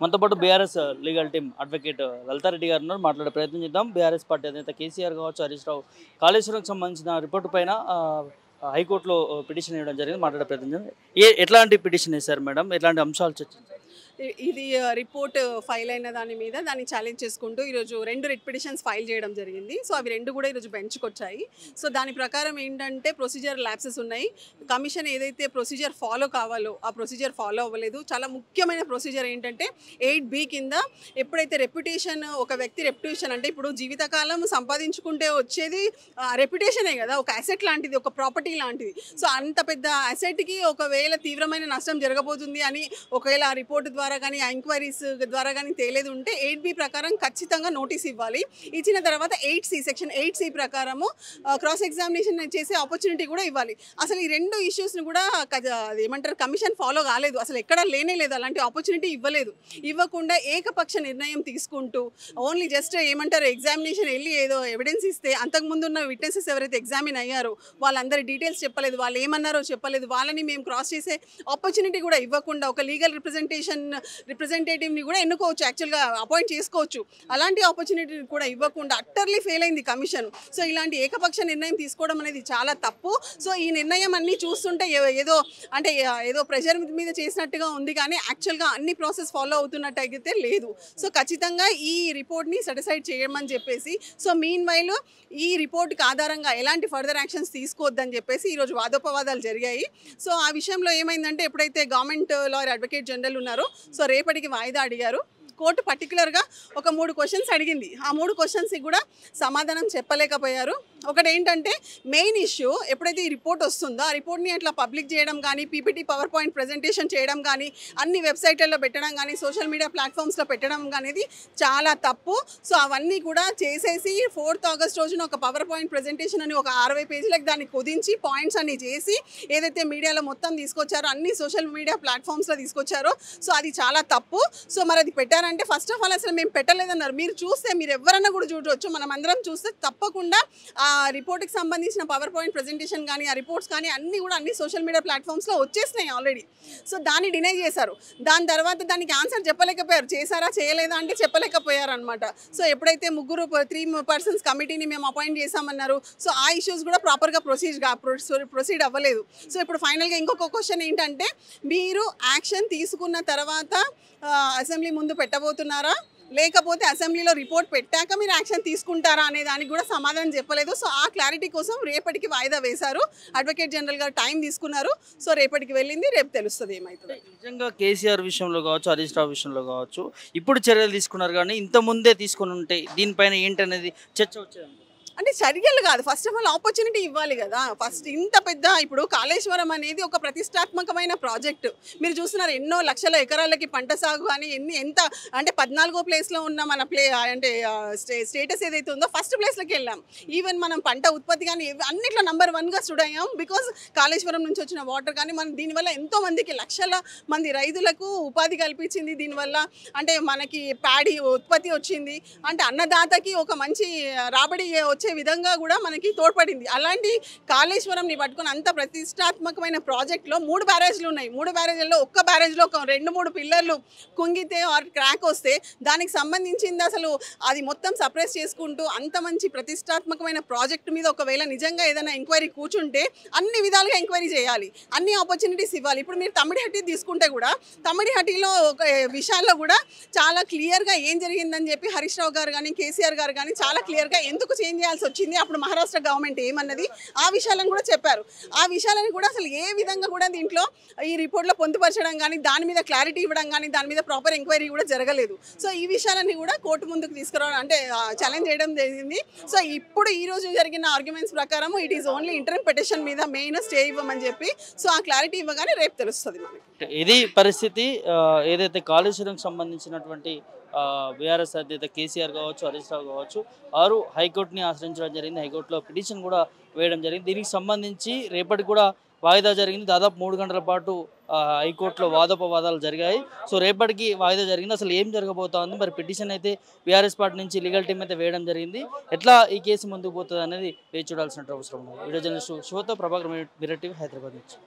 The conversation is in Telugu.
మనతో పాటు BRS legal team advocate Lalitha Reddy గారు ఉన్నారు. మాట్లాడే ప్రయత్నం చేద్దాం. బీఆర్ఎస్ పార్టీ అధినేత కేసీఆర్ కావచ్చు, హరీష్ రావు కాళేశ్వరంకి సంబంధించిన రిపోర్టు పైన హైకోర్టులో పిటిషన్ ఇవ్వడం జరిగింది. మాట్లాడే ప్రయత్నం చేద్దాం. ఎట్లాంటి పిటిషన్ వేశారు మేడం? ఎట్లాంటి అంశాలు చర్చించారు? ఇది రిపోర్ట్ ఫైల్ అయిన దాని మీద దాన్ని ఛాలెంజ్ చేసుకుంటూ ఈరోజు 2 రిట్ పిటిషన్స్ ఫైల్ చేయడం జరిగింది. సో అవి 2 కూడా ఈరోజు బెంచ్కి వచ్చాయి. సో దాని ప్రకారం ఏంటంటే ప్రొసీజర్ ల్యాప్సెస్ ఉన్నాయి. కమిషన్ ఏదైతే ప్రొసీజర్ ఫాలో కావాలో ఆ ప్రొసీజర్ ఫాలో అవ్వలేదు. చాలా ముఖ్యమైన ప్రొసీజర్ ఏంటంటే 8B కింద ఎప్పుడైతే రెప్యుటేషన్, ఒక వ్యక్తి రెప్యుటేషన్ అంటే ఇప్పుడు జీవితకాలం సంపాదించుకుంటే వచ్చేది రెప్యుటేషనే కదా, ఒక అసెట్ లాంటిది, ఒక ప్రాపర్టీ లాంటిది. సో అంత పెద్ద అసెట్కి ఒకవేళ తీవ్రమైన నష్టం జరగబోతుంది అని ఒకవేళ ఆ రిపోర్ట్ ద్వారా కానీ ఆ ఎంక్వైరీస్ ద్వారా కానీ తేలేదు ఉంటే 8B ప్రకారం ఖచ్చితంగా నోటీస్ ఇవ్వాలి. ఇచ్చిన తర్వాత 8C సెక్షన్ 8C ప్రకారము క్రాస్ ఎగ్జామినేషన్ చేసే ఆపర్చునిటీ కూడా ఇవ్వాలి. అసలు ఈ 2 ఇష్యూస్ని కూడా ఏమంటారు కమిషన్ ఫాలో కాలేదు. అసలు ఎక్కడా లేనే లేదు, అలాంటి ఆపర్చునిటీ ఇవ్వలేదు. ఇవ్వకుండా ఏకపక్ష నిర్ణయం తీసుకుంటూ ఓన్లీ జస్ట్ ఏమంటారు ఎగ్జామినేషన్ వెళ్ళి ఏదో ఎవిడెన్స్ ఇస్తే అంతకుముందు ఉన్న విట్నెసెస్ ఎవరైతే ఎగ్జామిన్ అయ్యారో వాళ్ళందరి డీటెయిల్స్ చెప్పలేదు, వాళ్ళు ఏమన్నారో చెప్పలేదు, వాళ్ళని మేము క్రాస్ చేసే ఆపర్చునిటీ కూడా ఇవ్వకుండా ఒక లీగల్ రిప్రజెంటేటివ్ని కూడా ఎన్నుకోవచ్చు, యాక్చువల్గా అపాయింట్ చేసుకోవచ్చు. అలాంటి ఆపర్చునిటీ కూడా ఇవ్వకుండా అట్టర్లీ ఫెయిల్ అయింది కమిషన్. సో ఇలాంటి ఏకపక్ష నిర్ణయం తీసుకోవడం అనేది చాలా తప్పు. సో ఈ నిర్ణయం అన్నీ చూస్తుంటే ఏదో అంటే ఏదో ప్రెషర్ మీద చేసినట్టుగా ఉంది, కానీ యాక్చువల్గా అన్ని ప్రాసెస్ ఫాలో అవుతున్నట్టు అయితే లేదు. సో ఖచ్చితంగా ఈ రిపోర్ట్ని సెటిసైడ్ చేయమని చెప్పేసి, సో మీన్ వైల్ ఈ రిపోర్ట్కి ఆధారంగా ఎలాంటి ఫర్దర్ యాక్షన్స్ తీసుకోవద్దని చెప్పేసి ఈరోజు వాదోపవాదాలు జరిగాయి. సో ఆ విషయంలో ఏమైందంటే ఎప్పుడైతే గవర్నమెంట్ లాయర్ అడ్వకేట్ జనరల్ ఉన్నారో సో రేపటికి వాయిదా అడిగారు. కోర్టు పర్టికులర్గా ఒక 3 క్వశ్చన్స్ అడిగింది. ఆ 3 క్వశ్చన్స్కి కూడా సమాధానం చెప్పలేకపోయారు. ఒకటి ఏంటంటే మెయిన్ ఇష్యూ, ఎప్పుడైతే ఈ రిపోర్ట్ వస్తుందో ఆ రిపోర్ట్ని అట్లా పబ్లిక్ చేయడం కానీ, పీపీటీ పవర్ పాయింట్ ప్రజెంటేషన్ చేయడం కానీ, అన్ని వెబ్సైట్లలో పెట్టడం కానీ, సోషల్ మీడియా ప్లాట్ఫామ్స్లో పెట్టడం అనేది చాలా తప్పు. సో అవన్నీ కూడా చేసేసి 4th ఆగస్ట్ రోజున ఒక పవర్ పాయింట్ ప్రజెంటేషన్ అని ఒక 60 పేజీలకు దాన్ని కుదించి పాయింట్స్ అన్ని చేసి ఏదైతే మీడియాలో మొత్తం తీసుకొచ్చారో, అన్ని సోషల్ మీడియా ప్లాట్ఫామ్స్లో తీసుకొచ్చారో సో అది చాలా తప్పు. సో మరి అది పెట్టారంటే ఫస్ట్ ఆఫ్ ఆల్ అసలు మేము పెట్టలేదన్నారు. మీరు చూస్తే, మీరు ఎవరన్నా కూడా చూడవచ్చు, మనం అందరం చూస్తే తప్పకుండా ఆ రిపోర్ట్కి సంబంధించిన పవర్ పాయింట్ ప్రజెంటేషన్ కానీ, ఆ రిపోర్ట్స్ కానీ అన్నీ కూడా అన్ని సోషల్ మీడియా ప్లాట్ఫామ్స్లో వచ్చేసినాయి ఆల్రెడీ. సో దాన్ని డినై చేశారు. దాని తర్వాత దానికి ఆన్సర్ చెప్పలేకపోయారు. చేశారా చేయలేదా అంటే చెప్పలేకపోయారు అనమాట. సో ఎప్పుడైతే 3 పర్సన్స్ కమిటీని మేము అపాయింట్ చేశామన్నారు, సో ఆ ఇష్యూస్ కూడా ప్రాపర్గా ప్రొసీడ్ అవ్వలేదు. సో ఇప్పుడు ఫైనల్గా ఇంకొక క్వశ్చన్ ఏంటంటే, మీరు యాక్షన్ తీసుకున్న తర్వాత అసెంబ్లీ ముందు పెట్టబోతున్నారా, లేకపోతే అసెంబ్లీలో రిపోర్ట్ పెట్టాక మీరు యాక్షన్ తీసుకుంటారా అనే దానికి కూడా సమాధానం చెప్పలేదు. సో ఆ క్లారిటీ కోసం రేపటికి వాయిదా వేశారు. అడ్వకేట్ జనరల్ గారు టైం తీసుకున్నారు. సో రేపటికి వెళ్ళింది, రేపు తెలుస్తుంది ఏమవుతుంది. నిజంగా కేసీఆర్ విషయంలో కావచ్చు, హరీష్ రావు విషయంలో కావచ్చు, ఇప్పుడు చర్యలు తీసుకున్నారు, కానీ ఇంత ముందే తీసుకుని ఉంటే దీనిపైన ఏంటనేది చర్చ వచ్చేది. అంటే చర్యలు కాదు, ఫస్ట్ ఆఫ్ ఆల్ ఆపర్చునిటీ ఇవ్వాలి కదా. ఫస్ట్ ఇంత పెద్ద ఇప్పుడు కాళేశ్వరం అనేది ఒక ప్రతిష్టాత్మకమైన ప్రాజెక్టు. మీరు చూస్తున్నారు ఎన్నో లక్షల ఎకరాలకి పంట సాగు అని ఎంత అంటే 14వ ప్లేస్లో ఉన్న మన అంటే స్టేటస్ ఏదైతే ఉందో ఫస్ట్ ప్లేస్లోకి వెళ్ళాం. ఈవెన్ మనం పంట ఉత్పత్తి కానీ అన్నిట్లో నంబర్ 1గా స్టూడ్ అయ్యాం. బికాజ్ కాళేశ్వరం నుంచి వచ్చిన వాటర్ కానీ మనం దీనివల్ల ఎంతో మందికి, లక్షల మంది రైతులకు ఉపాధి కల్పించింది. దీనివల్ల అంటే మనకి ప్యాడీ ఉత్పత్తి వచ్చింది, అంటే అన్నదాతకి ఒక మంచి రాబడి వచ్చే విధంగా కూడా మనకి తోడ్పడింది. అలాంటి కాళేశ్వరంని పట్టుకుని అంత ప్రతిష్టాత్మకమైన ప్రాజెక్ట్లో 3 బ్యారేజ్లు ఉన్నాయి. 3 బ్యారేజ్లలో ఒక్క బ్యారేజ్లో ఒక 2-3 పిల్లర్లు కుంగితే ఆర్ క్రాక్ వస్తే దానికి సంబంధించింది అసలు అది మొత్తం సప్రెస్ చేసుకుంటూ అంత మంచి ప్రతిష్టాత్మకమైన ప్రాజెక్టు మీద ఒకవేళ నిజంగా ఏదైనా ఎంక్వైరీ కూర్చుంటే అన్ని విధాలుగా ఎంక్వైరీ చేయాలి, అన్ని ఆపర్చునిటీస్ ఇవ్వాలి. ఇప్పుడు మీరు తమ్మిడిహట్టి తీసుకుంటే కూడా తమ్మిడిహట్టిలో ఒక విషయాల్లో కూడా చాలా క్లియర్గా ఏం జరిగిందని చెప్పి హరీష్ రావు గారు కానీ, కేసీఆర్ గారు కానీ చాలా క్లియర్గా ఎందుకు చేంజ్ చేయాల్సి వచ్చింది, అప్పుడు మహారాష్ట్ర గవర్నమెంట్ ఏమన్నది, ఆ విషయాలను కూడా చెప్పారు. ఆ విషయాలను కూడా అసలు ఏ విధంగా కూడా దీంట్లో ఈ రిపోర్ట్లో పొందుపరచడం కానీ, దాని మీద క్లారిటీ ఇవ్వడం కానీ, దాని మీద ప్రాపర్ ఎంక్వైరీ కూడా జరగలేదు. సో ఈ విషయాలన్నీ కూడా కోర్టు ముందుకు తీసుకురావడం అంటే ఛాలెంజ్ చేయడం జరిగింది. సో ఇప్పుడు ఈ రోజు జరిగిన ఆర్గ్యుమెంట్స్ ప్రకారం it is only interim petition మీద మెయిన్ స్టే ఇవ్వమని చెప్పి, సో ఆ క్లారిటీ ఇవ్వగానే రేపు తెలుస్తుంది మనకి. ఇది పరిస్థితి. ఏదైతే కాళేశ్వరంకి సంబంధించినటువంటి బీఆర్ఎస్ అధినేత కేసీఆర్ కావచ్చు, హరీష్ రావు కావచ్చు, వారు హైకోర్టుని ఆశ్రయించడం జరిగింది. హైకోర్టులో పిటిషన్ కూడా వేయడం జరిగింది. దీనికి సంబంధించి రేపటి కూడా వాయిదా జరిగింది. దాదాపు 3 గంటల పాటు హైకోర్టులో వాదోపవాదాలు జరిగాయి. సో రేపటికి వాయిదా జరిగింది. అసలు ఏం జరగబోతోంది, మరి పిటిషన్ అయితే బీఆర్ఎస్ పార్టీ నుంచి లీగల్ టీం అయితే వేయడం జరిగింది. ఎట్లా ఈ కేసు ముందుకు పోతుంది అనేది వేచి చూడాల్సిన అవసరం ఉంది. వీడియో జర్నలిస్టు శివతో ప్రభాకర్, మిర్రర్ టీవీ, హైదరాబాద్ నుంచి.